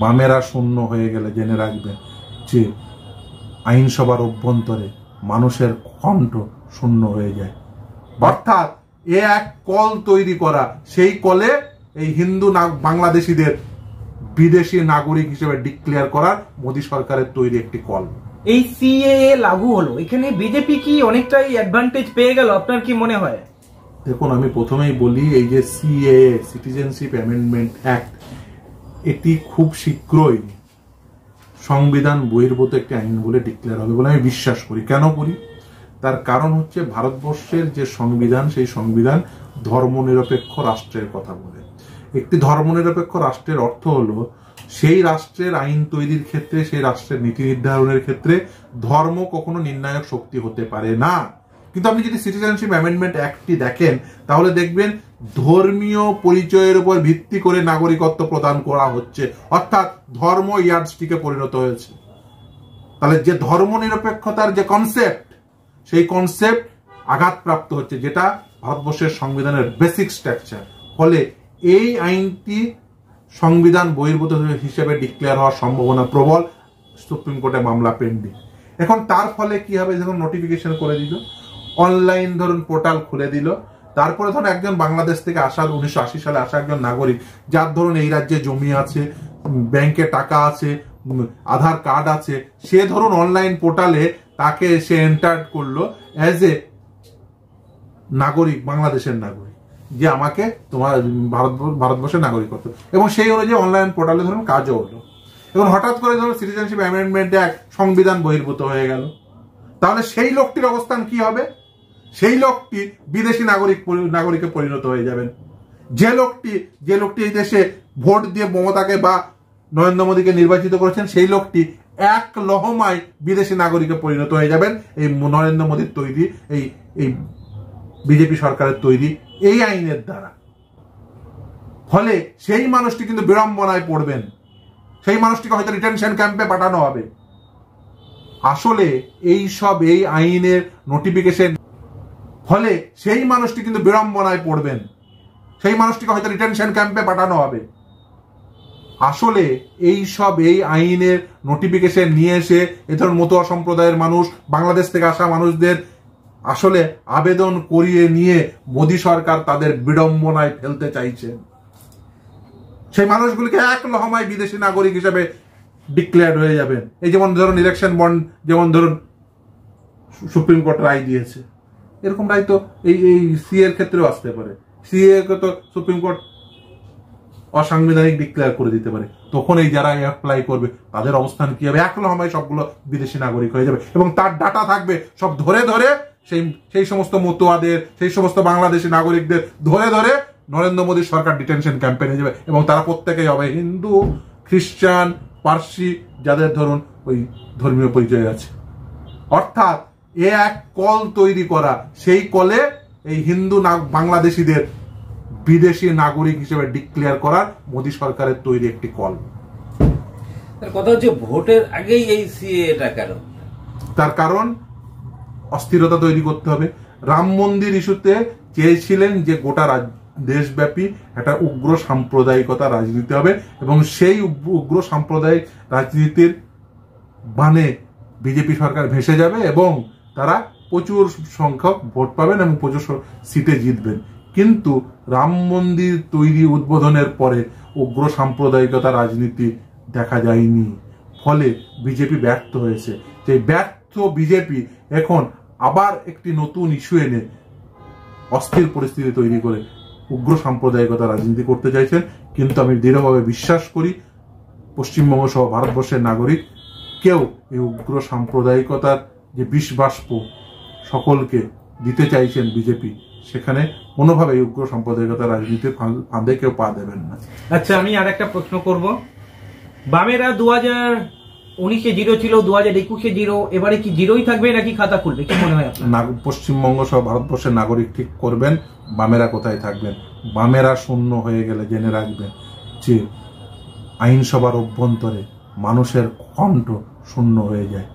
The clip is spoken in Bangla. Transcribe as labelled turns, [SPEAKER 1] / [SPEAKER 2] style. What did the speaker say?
[SPEAKER 1] বামেরা শূন্য হয়ে গেলে জেনে রাখবেন যে আইনসভার অভ্যন্তরে মানুষের কণ্ঠ শূন্য হয়ে যায়। অর্থাৎ এ এক কল তৈরি করা, সেই কলে এই হিন্দু বাংলাদেশিদের বিদেশি নাগরিক হিসেবে ডিক্লেয়ার করার মোদী সরকারের তৈরি একটি কল।
[SPEAKER 2] এই সিএএ লাগু হলো, এখানে বিজেপি কি অনেকটাই অ্যাডভান্টেজ পেয়ে গেল, আপনার কি মনে হয়?
[SPEAKER 1] দেখুন, আমি প্রথমেই বলি, এই যে সিএএ সিটিজেনশিপ অ্যামেন্ডমেন্ট অ্যাক্ট, এটি খুব শীঘ্রই সংবিধান বহির্ভূত একটি আইন বলে ডিক্লেয়ার হবে বলে আমি বিশ্বাস করি। কেন করি? তার কারণ হচ্ছে ভারতবর্ষের যে সংবিধান, সেই সংবিধান ধর্মনিরপেক্ষ রাষ্ট্রের কথা বলে। একটি ধর্মনিরপেক্ষ রাষ্ট্রের অর্থ হলো সেই রাষ্ট্রের আইন তৈরির ক্ষেত্রে, সেই রাষ্ট্রের নীতি নির্ধারণের ক্ষেত্রে ধর্ম কখনো নির্ণায়ক শক্তি হতে পারে না। কিন্তু আপনি যদি সিটিজেনশিপ অ্যামেন্ডমেন্ট অ্যাক্টটি দেখেন, তাহলে দেখবেন ধর্মীয় পরিচয়ের উপর ভিত্তি করে নাগরিকত্ব প্রদান করা হচ্ছে, অর্থাৎ ধর্ম ইয়ার্ডস্টিকে পরিণত হয়েছে। তাহলে যে ধর্মনিরপেক্ষতার যে কনসেপ্ট, সেই কনসেপ্ট আঘাতপ্রাপ্ত হচ্ছে, যেটা ভারতবর্ষের সংবিধানের বেসিক স্ট্রাকচার। ফলে এই আইনটি সংবিধান বহির্ভূত হিসেবে ডিক্লেয়ার হওয়ার সম্ভাবনা প্রবল। সুপ্রিম কোর্টে মামলা পেন্ডিং। এখন তার ফলে কি হবে? যখন নোটিফিকেশন করে দিল, অনলাইন ধরুন পোর্টাল খুলে দিল, তারপরে ধরুন একজন বাংলাদেশ থেকে আসা, 1980 সালে আসা একজন নাগরিক, যার ধরুন এই রাজ্যে জমি আছে, ব্যাংকে টাকা আছে, আধার কার্ড আছে, সে ধরুন অনলাইন পোর্টালে তাকে সে এন্টার করলো অ্যাজ এ নাগরিক, বাংলাদেশের নাগরিক, যে আমাকে তোমার ভারতবর্ষের নাগরিকত্ব, এবং সেই অনুযায়ী অনলাইন পোর্টালে ধরুন কাজও হলো। এবং হঠাৎ করে ধরুন সিটিজেনশিপ অ্যামেন্ডমেন্ট অ্যাক্ট সংবিধান বহির্ভূত হয়ে গেল, তাহলে সেই লোকটির অবস্থান কি হবে? সেই লোকটি বিদেশি নাগরিকে পরিণত হয়ে যাবেন। যে লোকটি এই দেশে ভোট দিয়ে মমতাকে বা নরেন্দ্র মোদীকে নির্বাচিত করেছেন, সেই লোকটি এক লহমায় বিদেশি নাগরিকে পরিণত হয়ে যাবেন এই নরেন্দ্র মোদীর তৈরি, এই বিজেপি সরকারের তৈরি এই আইনের দ্বারা। ফলে সেই মানুষটি কিন্তু বিড়ম্বনায় পড়বেন, সেই মানুষটিকে হয়তো রিটেনশন ক্যাম্পে পাঠানো হবে। আসলে এই আইনের নোটিফিকেশন ফলে সেই মানুষটি কিন্তু বিড়ম্বনায় পড়বেন, সেই মানুষটিকে হয়তো রিটেনশন ক্যাম্পে পাঠানো হবে। আসলে এই আইনের নোটিফিকেশন নিয়ে এসে এ ধরুন মতুয়া সম্প্রদায়ের মানুষ, বাংলাদেশ থেকে আসা মানুষদের আসলে আবেদন করিয়ে নিয়ে মোদী সরকার তাদের বিড়ম্বনায় ফেলতে চাইছেন। সেই মানুষগুলিকে এক লহমায় বিদেশি নাগরিক হিসেবে ডিক্লেয়ার হয়ে যাবেন। এই যেমন ধরুন ইলেকশন বন্ড, যেমন ধরুন সুপ্রিম কোর্ট রায় দিয়েছে, এরকম রায় তো এই সিএ এর ক্ষেত্রেও আসতে পারে। সিএ কে তো সুপ্রিম কোর্ট অসাংবিধানিক ডিক্লেয়ার করে দিতে পারে। তখন এই যারা অ্যাপ্লাই করবে তাদের অবস্থান কি হবে? এক লহমায় সবগুলো বিদেশি নাগরিক হয়ে যাবে, এবং তার ডাটা থাকবে সব ধরে ধরে সেই সমস্ত মতুয়াদের, সেই সমস্ত বাংলাদেশি নাগরিকদের ধরে ধরে নরেন্দ্র মোদী সরকার ডিটেনশন ক্যাম্পে নিয়ে যাবে, এবং তারা প্রত্যেকেই হবে হিন্দু, খ্রিস্টান, পার্সি, যাদের ধরুন ওই ধর্মীয় পরিচয় আছে। অর্থাৎ এ এক কল তৈরি করা, সেই কলে এই হিন্দু বাংলাদেশিদের বিদেশি নাগরিক হিসেবে ডিক্লেয়ার করার মোদী সরকারের তৈরি একটি কল।
[SPEAKER 2] কথা হচ্ছে ভোটের আগেই এই সিএটা কেন?
[SPEAKER 1] তার কারণ অস্থিরতা তৈরি করতে হবে। রাম মন্দির ইস্যুতে চেয়েছিলেন যে গোটা দেশব্যাপী একটা উগ্র সাম্প্রদায়িকতা রাজনীতি হবে, এবং সেই উগ্র সাম্প্রদায়িক রাজনীতির বানে বিজেপি সরকার ভেসে যাবে এবং তারা প্রচুর সংখ্যক ভোট পাবেন এবং প্রচুর সিটে জিতবেন। কিন্তু রাম মন্দির তৈরি উদ্বোধনের পরে উগ্র সাম্প্রদায়িকতা রাজনীতি দেখা যায়নি, ফলে বিজেপি ব্যর্থ হয়েছে। সেই ব্যর্থ বিজেপি এখন আবার একটি নতুন ইস্যু এনে অস্থির পরিস্থিতি তৈরি করে উগ্র সাম্প্রদায়িকতা রাজনীতি করতে চাইছেন। কিন্তু আমি দৃঢ়ভাবে বিশ্বাস করি পশ্চিমবঙ্গ সহ ভারতবর্ষের নাগরিক কেউ এই উগ্র সাম্প্রদায়িকতার যে বিষবাষ্প সকলকে দিতে চাইছেন বিজেপি, সেখানে কোনোভাবে এই উগ্র সাম্প্রদায়িকতা রাজনীতির ফাঁদে কেউ পা দেবেন না।
[SPEAKER 2] আচ্ছা, আমি আর একটা প্রশ্ন করব। বামেরা 2019-এ 0 ছিল, 2021-এ 0, এবারে কি 0ই থাকবে নাকি খাতা খুলবে, কি মনে হয় আপনার?
[SPEAKER 1] পশ্চিমবঙ্গ সহ ভারতবর্ষের নাগরিক ঠিক করবেন বামেরা কোথায় থাকবেন। বামেরা শূন্য হয়ে গেলে জেনে রাখবেন যে আইনসভার অভ্যন্তরে মানুষের কণ্ঠ শূন্য হয়ে যায়।